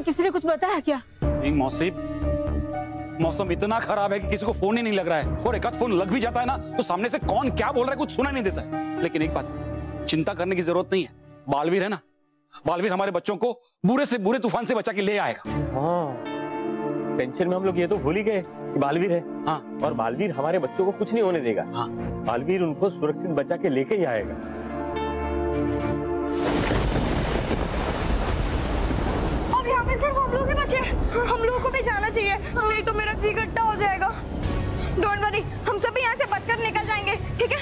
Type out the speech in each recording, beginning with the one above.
किसी ने कुछ बताया क्या? नहीं मौसी, मौसम इतना खराब है कि किसी को फोन ही नहीं लग रहा है, और एक आध फोन लग भी जाता है ना तो सामने से कौन क्या बोल रहा है कुछ सुना नहीं देता है। लेकिन एक बात, चिंता करने की जरूरत नहीं है, बालवीर है ना, बालवीर हमारे बच्चों को बुरे से बुरे तूफान से बचा के ले आएगा। हाँ, टेंशन में हम लोग ये तो भूल ही गए कि बालवीर है। हाँ, और बालवीर हमारे बच्चों को कुछ नहीं होने देगा। हाँ, बालवीर उनको सुरक्षित बचा के लेके ही आएगा। अब यहाँ पे सिर्फ हम लोग ही बचे, हम लोगों को भी जाना चाहिए, नहीं तो मेरा जी गट्टा हो जाएगा। डोंट वरी, हम सब यहाँ से बचकर निकल जाएंगे, ठीक है?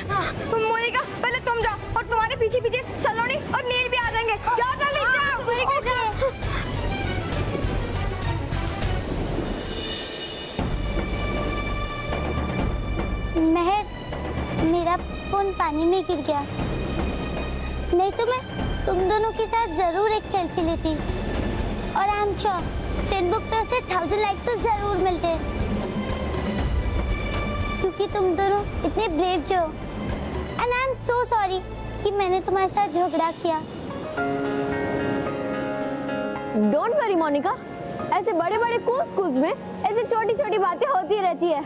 मोनिका पहले तुम जाओ और तुम्हारे पीछे पीछे सलोनी और नील भी आ जाएंगे। जाओ जल्दी जाओ। मोनिका जाओ। महर, मेरा फोन पानी में गिर गया, नहीं तो मैं तुम दोनों के साथ जरूर एक सेल्फी लेती। और आई एम श्योर फेसबुक पे उसे 1000 लाइक तो जरूर मिलते, क्योंकि तुम दोनों इतने ब्रेव जो। And I am so sorry कि मैंने तुम्हारे साथ झगड़ा किया। डोंट वरी मोनिका, ऐसे बड़े बड़े कूल स्कूल्स में ऐसी छोटी छोटी बातें होती रहती है।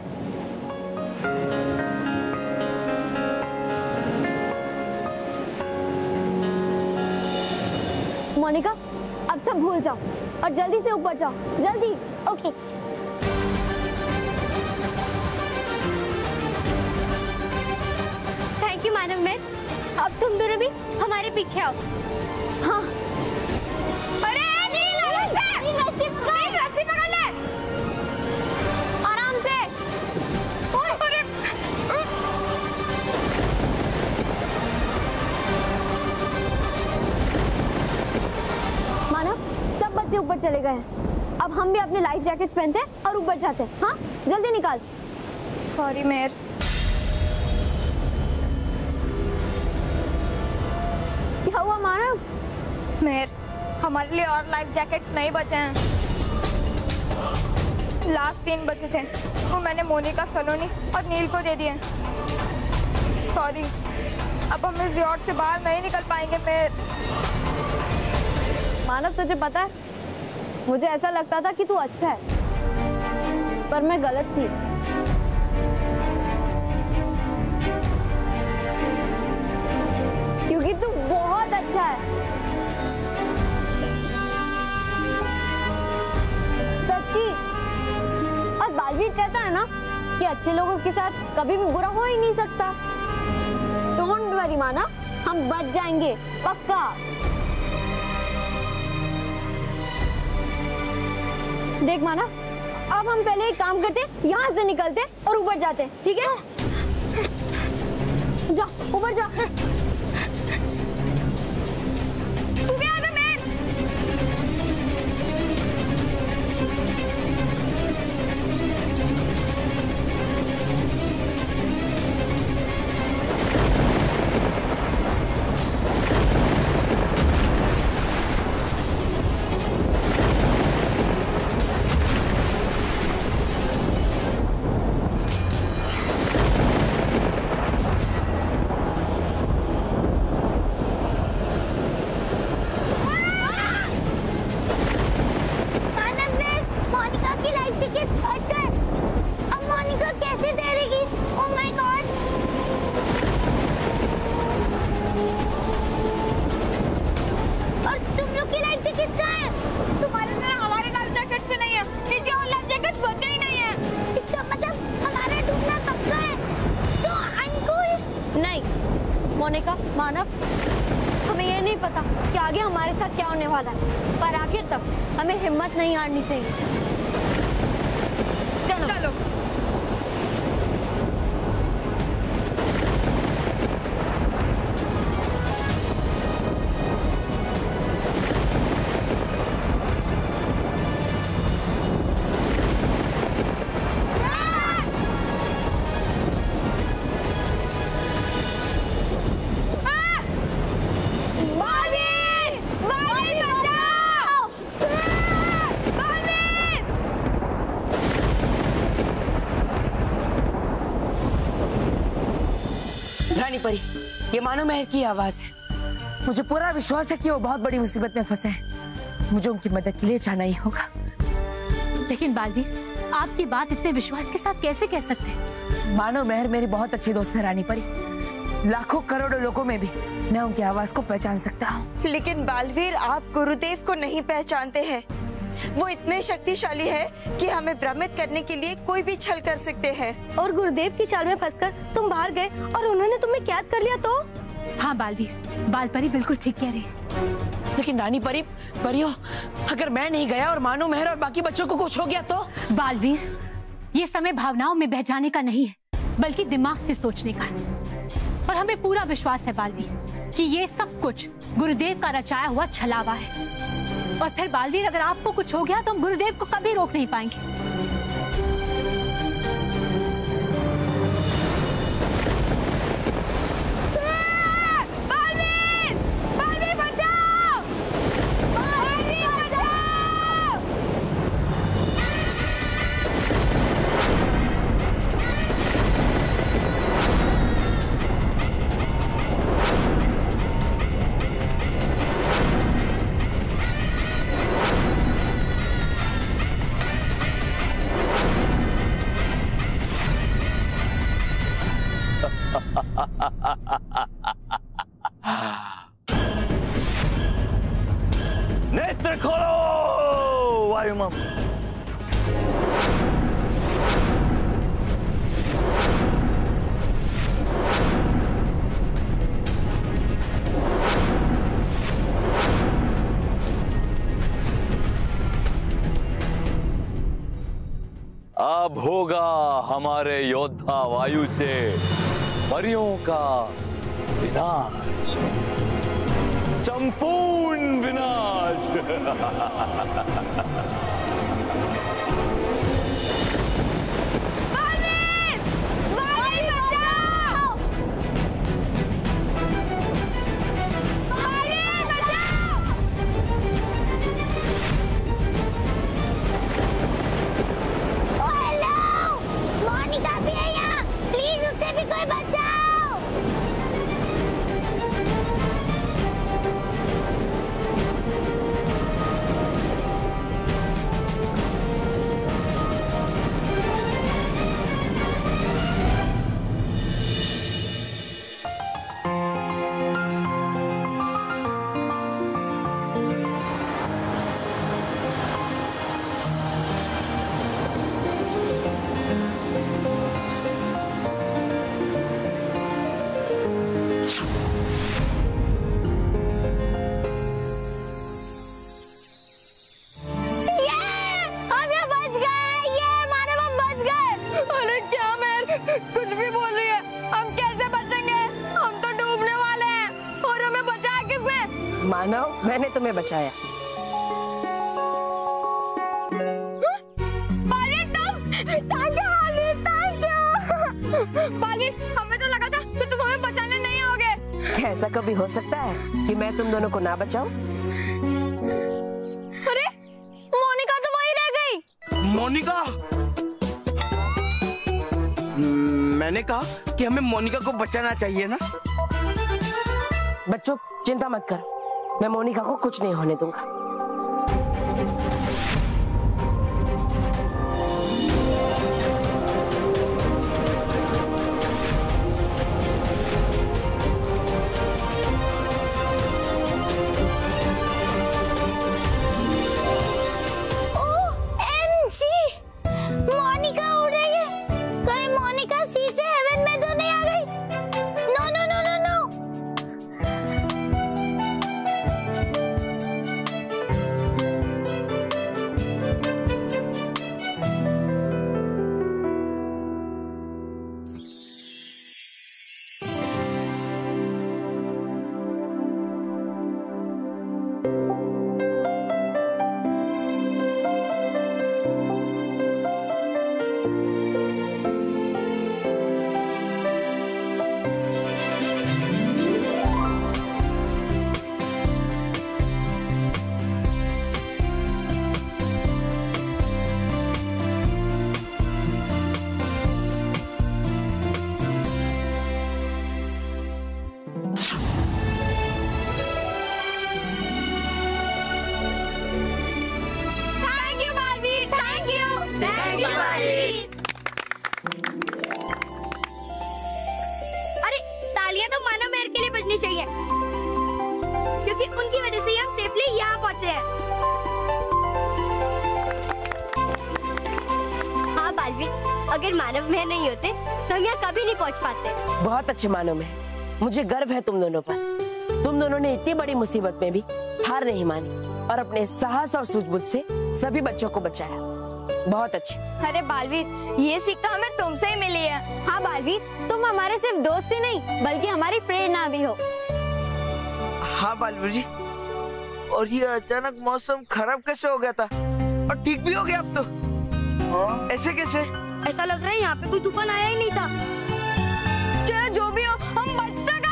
मोनिका, अब सब भूल जाओ और जल्दी से ऊपर जाओ, जल्दी। Okay. Thank you Manav ma'am, अब तुम दोनों भी हमारे पीछे आओ। हाँ। अरे रस्सी पकड़ ले, आराम से। अरे मानव, सब बच्चे ऊपर चले गए हैं, अब हम भी अपने लाइफ जैकेट्स पहनते हैं और ऊपर जाते हैं। हाँ, जल्दी निकाल। सॉरी मेहर। क्या हुआ मानव? मेहर, हमारे लिए और लाइफ जैकेट्स नहीं बचे हैं। लास्ट 3 बचे थे, वो मैंने मोनिका, सलोनी और नील को दे दिए। सॉरी, अब हम इस यार्ड से बाहर नहीं निकल पाएंगे मेहर। मानव, तुझे पता है, मुझे ऐसा लगता था कि तू अच्छा है, पर मैं गलत थी। क्योंकि तू बहुत अच्छा है। सच्ची। और बालवीर कहता है ना कि अच्छे लोगों के साथ कभी भी बुरा हो ही नहीं सकता। डोंट वरी माना, हम बच जाएंगे, पक्का। देख माना, अब हम पहले एक काम करते, यहाँ से निकलते और ऊपर जाते, ठीक है? जा, ऊपर जा। तू भी आ जा मेहर। मोनिका, मानव, हमें ये नहीं पता कि आगे हमारे साथ क्या होने वाला है, पर आखिर तक हमें हिम्मत नहीं हारनी चाहिए। चलो। रानी परी, ये मानो महर की आवाज है। मुझे पूरा विश्वास है कि वो बहुत बड़ी मुसीबत में फंसे हैं। मुझे उनकी मदद के लिए जाना ही होगा। लेकिन बालवीर, आपकी बात इतने विश्वास के साथ कैसे कह सकते हैं? मानो मेहर मेरी बहुत अच्छी दोस्त है रानी परी। लाखों करोड़ों लोगों में भी मैं उनकी आवाज को पहचान सकता हूँ। लेकिन बालवीर, आप गुरुदेव को नहीं पहचानते हैं। वो इतने शक्तिशाली है कि हमें भ्रमित करने के लिए कोई भी छल कर सकते हैं। और गुरुदेव की चाल में फंसकर तुम बाहर गए और उन्होंने तुम्हें कैद कर लिया तो? हाँ बालवीर, बालपरी बिल्कुल ठीक कह रही है। लेकिन रानी परियो, अगर मैं नहीं गया और मानो मेहर और बाकी बच्चों को कुछ हो गया तो? बालवीर, ये समय भावनाओं में बह जाने का नहीं है, बल्कि दिमाग से सोचने का है। और हमें पूरा विश्वास है बालवीर कि ये सब कुछ गुरुदेव का रचाया हुआ छलावा है। और फिर बालवीर, अगर आपको कुछ हो गया तो हम गुरुदेव को कभी रोक नहीं पाएंगे। नेत्र खोलो वायुमम। अब होगा हमारे योद्धा वायु से परियों का विनाश, संपूर्ण विनाश। मोनिका भी है यहाँ, प्लीज उससे भी कोई बचाओ। कुछ भी बोल रही है, हम कैसे बचेंगे? हम तो डूबने वाले हैं। और हमें बचाया किसने? मानव, मैंने तुम्हें बचाया। बालवीर, तुम? Thank you Balveer, thank you. Baalveer, हमें तो लगा था कि तुम हमें बचाने नहीं आओगे। क्या ऐसा कभी हो सकता है कि मैं तुम दोनों को ना बचाऊं? अरे, मोनिका तो वहीं रह गई। मोनिका? मैंने कहा कि हमें मोनिका को बचाना चाहिए ना। बच्चों, चिंता मत कर, मैं मोनिका को कुछ नहीं होने दूंगा। मोनिका उड़ रही है। कहीं मोनिका सीधे हेवन में तो नहीं आ गई? No no no no no. करनी चाहिए, क्योंकि उनकी वजह से ही हम सेफली यहाँ पहुँचे हैं। हाँ बालवीर, अगर मानव मेहर नहीं होते तो हम यहाँ कभी नहीं पहुँच पाते। बहुत अच्छे मानव मेहर, मुझे गर्व है तुम दोनों पर। तुम दोनों ने इतनी बड़ी मुसीबत में भी हार नहीं मानी और अपने साहस और सूझबूझ से सभी बच्चों को बचाया। बहुत अच्छे। अरे बालवीर, ये सीख तो हमें तुमसे ही मिली है। हाँ बालवीर, तुम हमारे सिर्फ दोस्त ही नहीं बल्कि हमारी प्रेरणा भी हो। हाँ बालवीर जी, और ये अचानक मौसम खराब कैसे हो गया था और ठीक भी हो गया अब तो? ऐसे कैसे? ऐसा लग रहा है यहाँ पे कोई तूफान आया ही नहीं था। चलो जो भी हो, हम बच तो गए।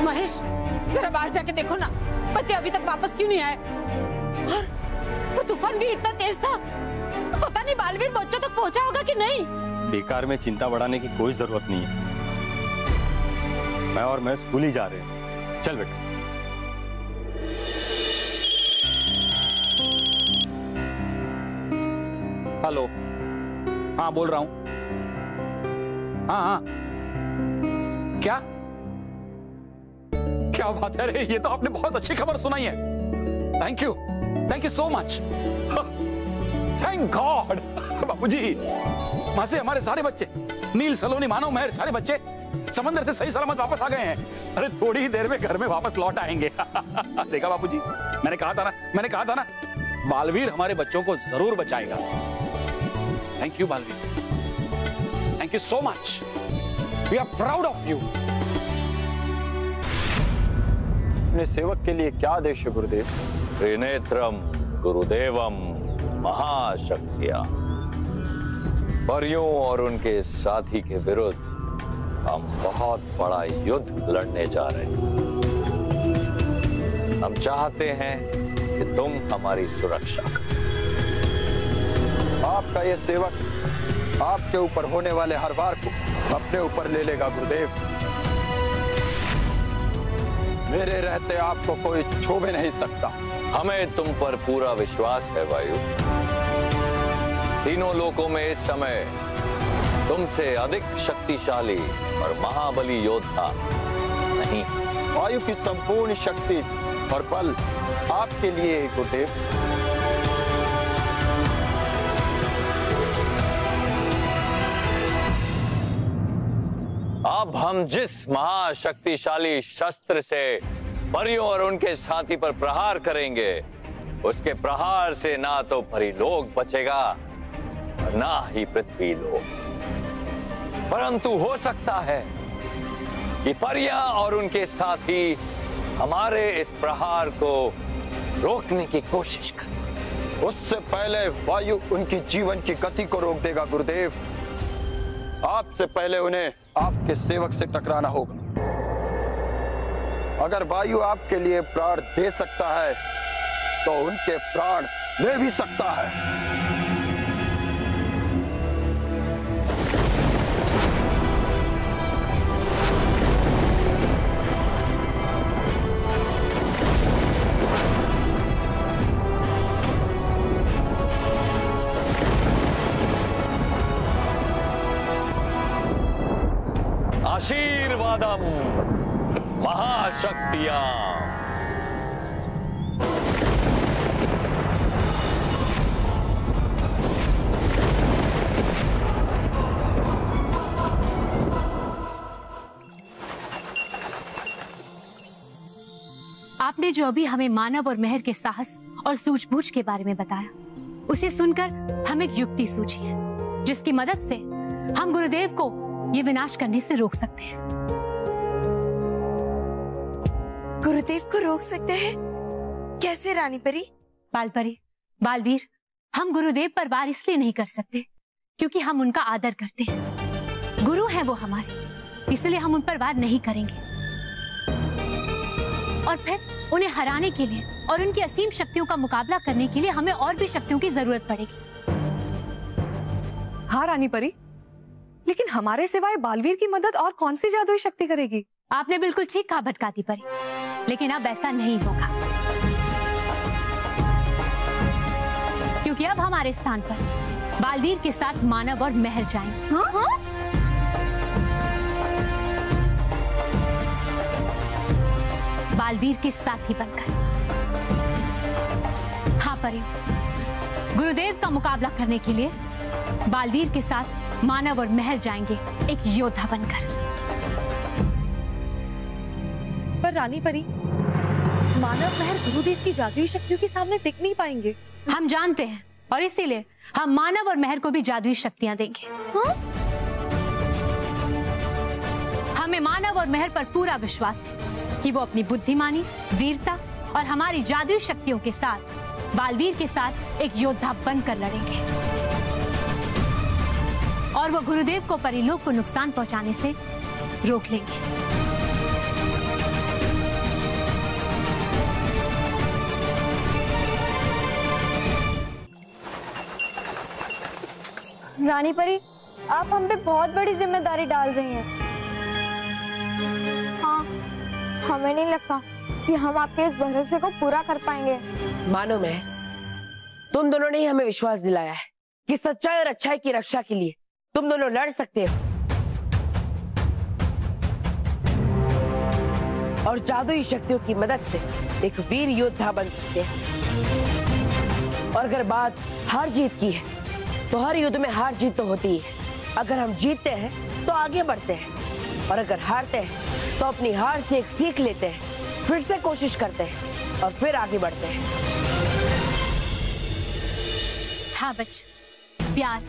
महेश, जरा बाहर जाके देखो ना, बच्चे अभी तक वापस क्यों नहीं आए? और वो तूफान भी इतना तेज था, पता नहीं बालवीर बच्चों तक पहुंचा होगा कि नहीं। बेकार में चिंता बढ़ाने की कोई जरूरत नहीं है। मैं स्कूल ही जा रहे हैं। चल बेटा। हेलो, हाँ बोल रहा हूं। हाँ हाँ, क्या क्या बात है रे, ये तो आपने बहुत अच्छी खबर सुनाई है। Thank you so much. Thank God. बाबूजी, वहां से हमारे सारे बच्चे, नील, सलोनी, मानव, मेहर, सारे बच्चे समंदर से सही सलामत वापस आ गए हैं। अरे थोड़ी ही देर में घर में वापस लौट आएंगे। देखा बाबूजी, मैंने कहा था ना, बालवीर हमारे बच्चों को जरूर बचाएगा। Thank you Balveer, thank you so much. We are proud of you. अपने सेवक के लिए क्या आदेश है गुरुदेव? त्रिनेत्रम गुरुदेवम महाशक्तिया। परियों और उनके साथी के विरुद्ध हम बहुत बड़ा युद्ध लड़ने जा रहे हैं। हम चाहते हैं कि तुम हमारी सुरक्षा करो। आपका ये सेवक आपके ऊपर होने वाले हर वार को अपने ऊपर ले लेगा गुरुदेव। मेरे रहते आपको कोई छू भी नहीं सकता। हमें तुम पर पूरा विश्वास है वायु। तीनों लोकों में इस समय तुमसे अधिक शक्तिशाली और महाबली योद्धा नहीं। वायु की संपूर्ण शक्ति और बल आपके लिए गुरुदेव। अब हम जिस महाशक्तिशाली शस्त्र से परियों और उनके साथी पर प्रहार करेंगे, उसके प्रहार से ना तो परीलोक बचेगा और ना ही पृथ्वी लोक। परंतु हो सकता है कि परियां और उनके साथी हमारे इस प्रहार को रोकने की कोशिश करें। उससे पहले वायु उनकी जीवन की गति को रोक देगा गुरुदेव। आपसे पहले उन्हें आपके सेवक से टकराना होगा। अगर वायु आपके लिए प्राण दे सकता है तो उनके प्राण ले भी सकता है। आशीर्वादम महाशक्तियां। आपने जो अभी हमें मानव और मेहर के साहस और सूझबूझ के बारे में बताया, उसे सुनकर हमें एक युक्ति सूझी है जिसकी मदद से हम गुरुदेव को ये विनाश करने से रोक सकते हैं। गुरुदेव को रोक सकते हैं? कैसे रानी परी? बालपरी, बालवीर, हम गुरुदेव पर वार इसलिए नहीं कर सकते क्योंकि हम उनका आदर करते हैं। गुरु हैं वो हमारे, इसलिए हम उन पर वार नहीं करेंगे। और फिर उन्हें हराने के लिए और उनकी असीम शक्तियों का मुकाबला करने के लिए हमें और भी शक्तियों की जरूरत पड़ेगी। हाँ रानी परी, लेकिन हमारे सिवाय बालवीर की मदद और कौन सी जादुई शक्ति करेगी? आपने बिल्कुल ठीक कहा भटकाती परी, लेकिन अब ऐसा नहीं होगा, क्योंकि अब हमारे स्थान पर बालवीर के साथ मानव और मेहर जाएंगे। हाँ? बालवीर के साथी बनकर। हाँ परी, गुरुदेव का मुकाबला करने के लिए बालवीर के साथ मानव और मेहर जाएंगे एक योद्धा बनकर। पर रानी परी, मानव मेहर गुरुदेव की जादुई शक्तियों के सामने टिक नहीं पाएंगे। हम जानते हैं और इसीलिए हम मानव और मेहर को भी जादुई शक्तियां देंगे। हाँ? हमें मानव और मेहर पर पूरा विश्वास है कि वो अपनी बुद्धिमानी, वीरता और हमारी जादुई शक्तियों के साथ बालवीर के साथ एक योद्धा बनकर लड़ेंगे और वो गुरुदेव को परिलोक को नुकसान पहुंचाने से रोक लेंगे। रानी परी, आप हम पे बहुत बड़ी जिम्मेदारी डाल रही हैं। हाँ, हमें नहीं लगता कि हम आपके इस भरोसे को पूरा कर पाएंगे। मानो मेहर, तुम दोनों ने ही हमें विश्वास दिलाया है कि सच्चाई और अच्छाई की रक्षा के लिए तुम दोनों लड़ सकते हो और जादुई शक्तियों की मदद से एक वीर योद्धा बन सकते हैं। और अगर बात हार जीत की है तो हर युद्ध में हार जीत तो होती है। अगर हम जीतते हैं तो आगे बढ़ते हैं और अगर हारते हैं तो अपनी हार से एक सीख लेते हैं, फिर से कोशिश करते हैं और फिर आगे बढ़ते हैं। हाँ बच्चे, प्यार,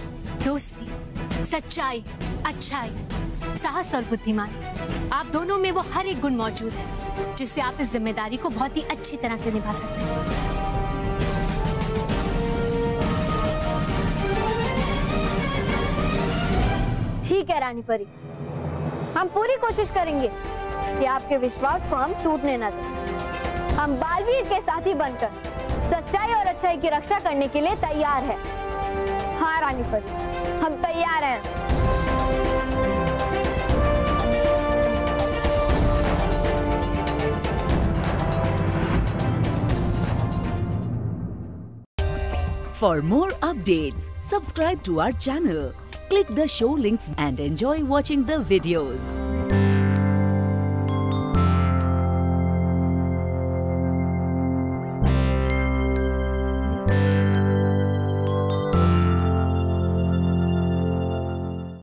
दोस्ती, सच्चाई, अच्छाई, साहस और बुद्धिमानी, आप दोनों में वो हर एक गुण मौजूद है जिससे आप इस जिम्मेदारी को बहुत ही अच्छी तरह से निभा सकते हैं। ठीक है रानी परी, हम पूरी कोशिश करेंगे कि आपके विश्वास को हम टूटने न दें। हम बालवीर के साथी बनकर सच्चाई और अच्छाई की रक्षा करने के लिए तैयार हैं। हाँ रानी परी, हम तैयार हैं। For more updates, subscribe to our channel, click the show links and enjoy watching the videos.